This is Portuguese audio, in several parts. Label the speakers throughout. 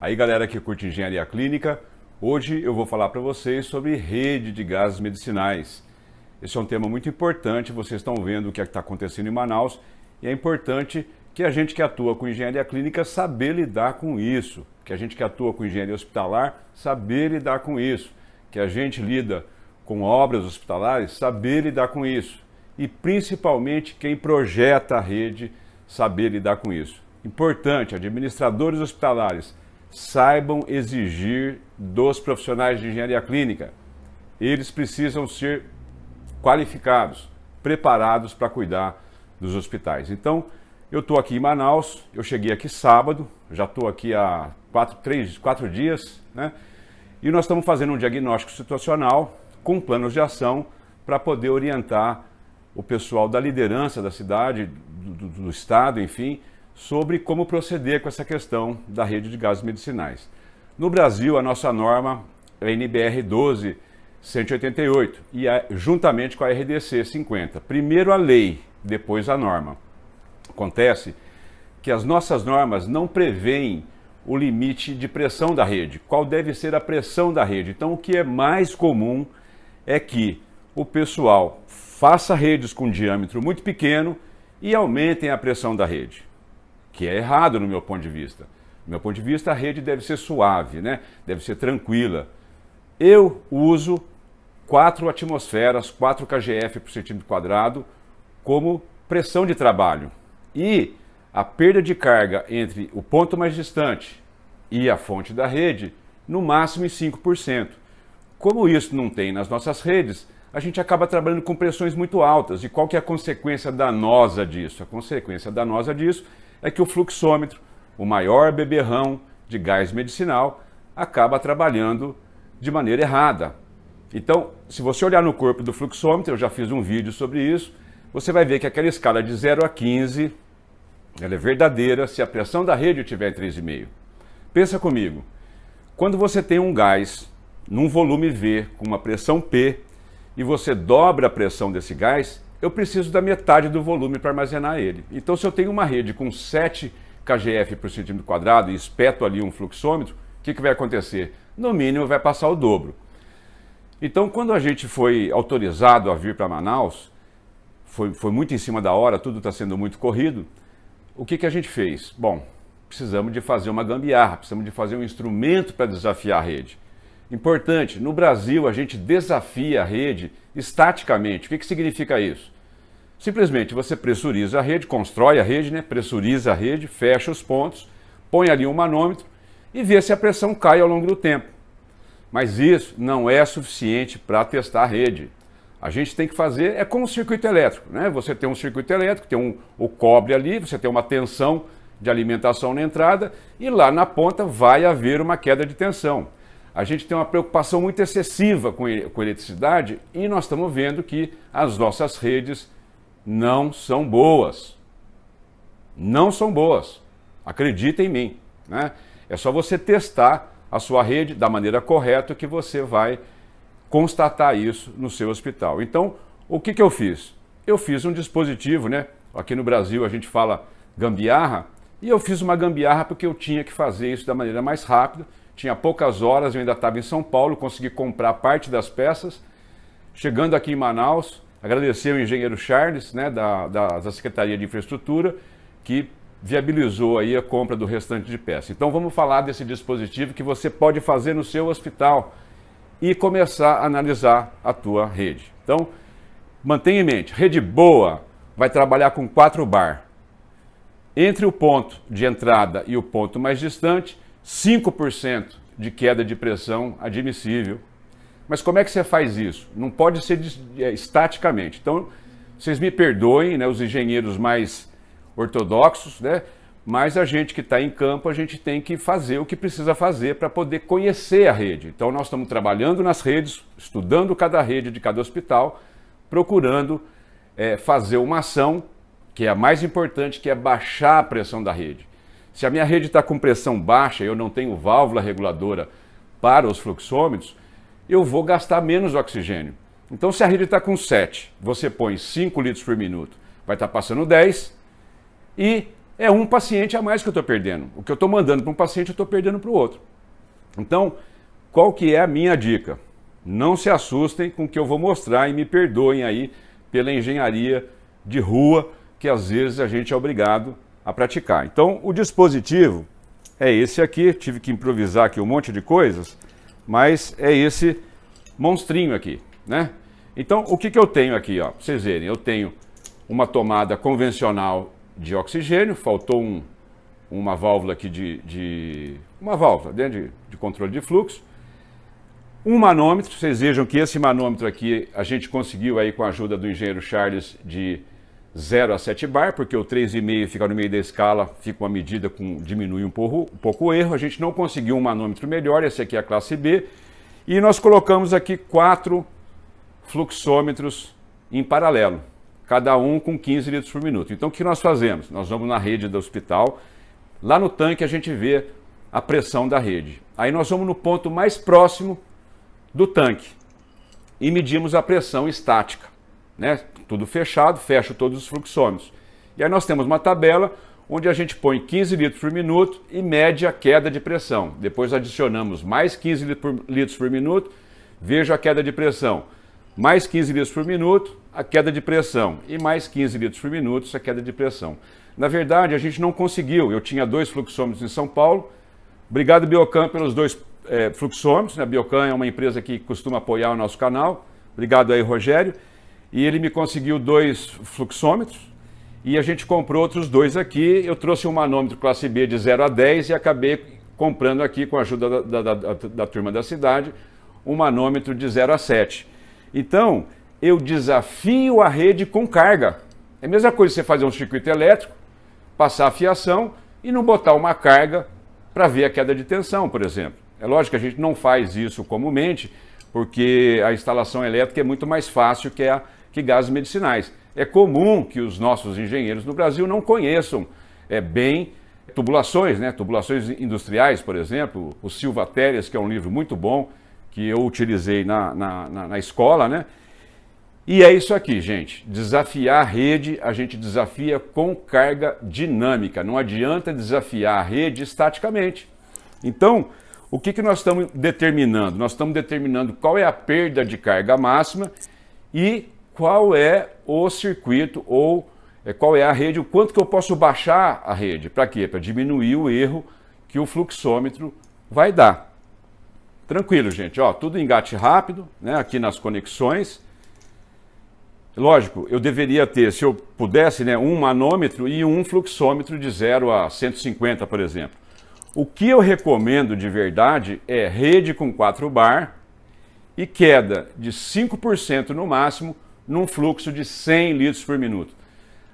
Speaker 1: Aí galera que curte engenharia clínica, hoje eu vou falar para vocês sobre rede de gases medicinais. Esse é um tema muito importante, vocês estão vendo o que está acontecendo em Manaus e é importante que a gente que atua com engenharia clínica saber lidar com isso, que a gente que atua com engenharia hospitalar saber lidar com isso, que a gente lida com obras hospitalares saber lidar com isso e principalmente quem projeta a rede saber lidar com isso. Importante, administradores hospitalares saibam exigir dos profissionais de engenharia clínica. Eles precisam ser qualificados, preparados para cuidar dos hospitais. Então, eu estou aqui em Manaus, eu cheguei aqui sábado, já estou aqui há 4 dias, né? E nós estamos fazendo um diagnóstico situacional com planos de ação para poder orientar o pessoal da liderança da cidade, do estado, enfim, sobre como proceder com essa questão da rede de gases medicinais. No Brasil, a nossa norma é a NBR 12188 e juntamente com a RDC 50. Primeiro a lei, depois a norma. Acontece que as nossas normas não prevêem o limite de pressão da rede, qual deve ser a pressão da rede. Então, o que é mais comum é que o pessoal faça redes com diâmetro muito pequeno e aumentem a pressão da rede, que é errado no meu ponto de vista. Do meu ponto de vista, a rede deve ser suave, né? Deve ser tranquila. Eu uso 4 atmosferas, 4 kgf por centímetro quadrado como pressão de trabalho. E a perda de carga entre o ponto mais distante e a fonte da rede, no máximo em 5%. Como isso não tem nas nossas redes, a gente acaba trabalhando com pressões muito altas. E qual que é a consequência danosa disso? A consequência danosa disso é que o fluxômetro, o maior beberrão de gás medicinal, acaba trabalhando de maneira errada. Então, se você olhar no corpo do fluxômetro, eu já fiz um vídeo sobre isso, você vai ver que aquela escala de 0 a 15, ela é verdadeira se a pressão da rede estiver em 3,5. Pensa comigo, quando você tem um gás num volume V com uma pressão P e você dobra a pressão desse gás, eu preciso da metade do volume para armazenar ele. Então, se eu tenho uma rede com 7 kgf por centímetro quadrado e espeto ali um fluxômetro, o que vai acontecer? No mínimo vai passar o dobro. Então, quando a gente foi autorizado a vir para Manaus, foi muito em cima da hora, tudo está sendo muito corrido, o que a gente fez? Bom, precisamos de fazer uma gambiarra, precisamos de fazer um instrumento para desafiar a rede. Importante, no Brasil a gente desafia a rede estaticamente. O que significa isso? Simplesmente você pressuriza a rede, constrói a rede, né? Pressuriza a rede, fecha os pontos, põe ali um manômetro e vê se a pressão cai ao longo do tempo. Mas isso não é suficiente para testar a rede. A gente tem que fazer, é como um circuito elétrico, né? Você tem um circuito elétrico, tem o cobre ali, você tem uma tensão de alimentação na entrada e lá na ponta vai haver uma queda de tensão. A gente tem uma preocupação muito excessiva com eletricidade e nós estamos vendo que as nossas redes não são boas. Não são boas. Acredita em mim, né? É só você testar a sua rede da maneira correta que você vai constatar isso no seu hospital. Então, o que eu fiz? Eu fiz um dispositivo, né? Aqui no Brasil a gente fala gambiarra, e eu fiz uma gambiarra porque eu tinha que fazer isso da maneira mais rápida. Tinha poucas horas, eu ainda estava em São Paulo, consegui comprar parte das peças. Chegando aqui em Manaus, agradecer ao engenheiro Charles, né, da Secretaria de Infraestrutura, que viabilizou aí a compra do restante de peças. Então vamos falar desse dispositivo que você pode fazer no seu hospital e começar a analisar a tua rede. Então, mantenha em mente, rede boa vai trabalhar com 4 bar. Entre o ponto de entrada e o ponto mais distante, 5% de queda de pressão admissível. Mas como é que você faz isso? Não pode ser estaticamente. Então, vocês me perdoem, né, os engenheiros mais ortodoxos, né, mas a gente que está em campo, a gente tem que fazer o que precisa fazer para poder conhecer a rede. Então, nós estamos trabalhando nas redes, estudando cada rede de cada hospital, procurando fazer uma ação que é a mais importante, que é baixar a pressão da rede. Se a minha rede está com pressão baixa e eu não tenho válvula reguladora para os fluxômetros, eu vou gastar menos oxigênio. Então, se a rede está com 7, você põe 5 litros por minuto, vai estar passando 10 e é um paciente a mais que eu estou perdendo. O que eu estou mandando para um paciente, eu estou perdendo para o outro. Então, qual que é a minha dica? Não se assustem com o que eu vou mostrar e me perdoem aí pela engenharia de rua que às vezes a gente é obrigado a praticar. Então, o dispositivo é esse aqui, tive que improvisar aqui um monte de coisas, mas é esse monstrinho aqui, né? Então, o que eu tenho aqui, ó, pra vocês verem, eu tenho uma tomada convencional de oxigênio, faltou uma válvula aqui uma válvula dentro de controle de fluxo, um manômetro, vocês vejam que esse manômetro aqui a gente conseguiu aí com a ajuda do engenheiro Charles de 0 a 7 bar, porque o 3,5 fica no meio da escala, fica uma medida diminui um pouco o erro, a gente não conseguiu um manômetro melhor, esse aqui é a classe B, e nós colocamos aqui 4 fluxômetros em paralelo, cada um com 15 litros por minuto. Então o que nós fazemos? Nós vamos na rede do hospital, lá no tanque a gente vê a pressão da rede. Aí nós vamos no ponto mais próximo do tanque e medimos a pressão estática, né? Tudo fechado, fecho todos os fluxômetros. E aí nós temos uma tabela onde a gente põe 15 litros por minuto e mede a queda de pressão. Depois adicionamos mais 15 litros por minuto, vejo a queda de pressão. Mais 15 litros por minuto, a queda de pressão. E mais 15 litros por minuto, a queda de pressão. Na verdade, a gente não conseguiu. Eu tinha 2 fluxômetros em São Paulo. Obrigado, Biocan, pelos 2 fluxômetros. A Biocan é uma empresa que costuma apoiar o nosso canal. Obrigado aí, Rogério. E ele me conseguiu 2 fluxômetros. E a gente comprou outros 2 aqui. Eu trouxe um manômetro classe B de 0 a 10 e acabei comprando aqui, com a ajuda da turma da cidade, um manômetro de 0 a 7. Então, eu desafio a rede com carga. É a mesma coisa você fazer um circuito elétrico, passar a fiação e não botar uma carga para ver a queda de tensão, por exemplo. É lógico que a gente não faz isso comumente, porque a instalação elétrica é muito mais fácil que gases medicinais. É comum que os nossos engenheiros no Brasil não conheçam bem tubulações, né? Tubulações industriais, por exemplo, o Silva Teres, que é um livro muito bom, que eu utilizei na escola, né? E é isso aqui, gente. Desafiar a rede, a gente desafia com carga dinâmica. Não adianta desafiar a rede estaticamente. Então, o que nós estamos determinando? Nós estamos determinando qual é a perda de carga máxima e qual é o circuito ou qual é a rede, o quanto que eu posso baixar a rede. Para quê? Para diminuir o erro que o fluxômetro vai dar. Tranquilo, gente, ó, tudo engate rápido, né, aqui nas conexões. Lógico, eu deveria ter, se eu pudesse, né, um manômetro e um fluxômetro de 0 a 150, por exemplo. O que eu recomendo de verdade é rede com 4 bar e queda de 5% no máximo num fluxo de 100 litros por minuto.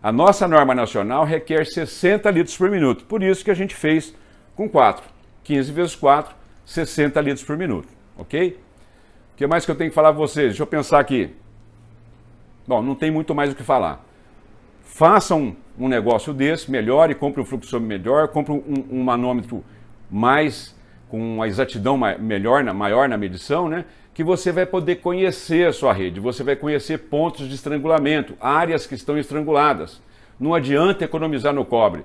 Speaker 1: A nossa norma nacional requer 60 litros por minuto, por isso que a gente fez com 4. 15 vezes 4, 60 litros por minuto, ok? O que mais que eu tenho que falar para vocês? Deixa eu pensar aqui. Bom, não tem muito mais o que falar. Façam um negócio desse, melhore, compre um fluxômetro melhor, compre um manômetro com uma exatidão maior na medição, né? Que você vai poder conhecer a sua rede, você vai conhecer pontos de estrangulamento, áreas que estão estranguladas. Não adianta economizar no cobre.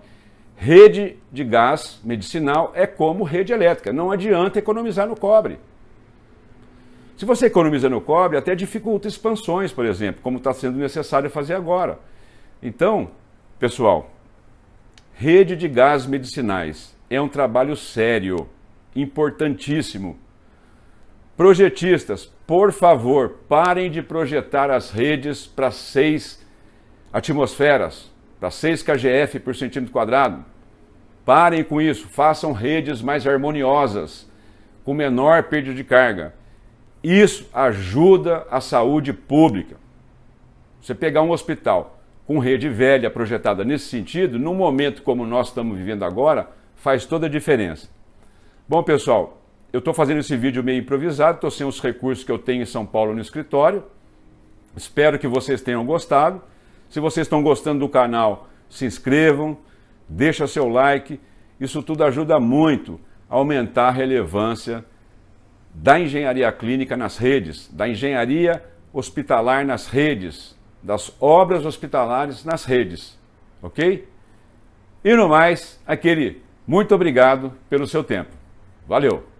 Speaker 1: Rede de gás medicinal é como rede elétrica, não adianta economizar no cobre. Se você economiza no cobre, até dificulta expansões, por exemplo, como está sendo necessário fazer agora. Então, pessoal, rede de gás medicinais é um trabalho sério, importantíssimo. Projetistas, por favor, parem de projetar as redes para 6 atmosferas, para 6 kgf por centímetro quadrado. Parem com isso, façam redes mais harmoniosas, com menor perda de carga. Isso ajuda a saúde pública. Você pegar um hospital com rede velha projetada nesse sentido, num momento como nós estamos vivendo agora, faz toda a diferença. Bom, pessoal, eu estou fazendo esse vídeo meio improvisado, estou sem os recursos que eu tenho em São Paulo no escritório. Espero que vocês tenham gostado. Se vocês estão gostando do canal, se inscrevam, deixa seu like. Isso tudo ajuda muito a aumentar a relevância da engenharia clínica nas redes, da engenharia hospitalar nas redes, das obras hospitalares nas redes, ok? E no mais, aquele muito obrigado pelo seu tempo. Valeu!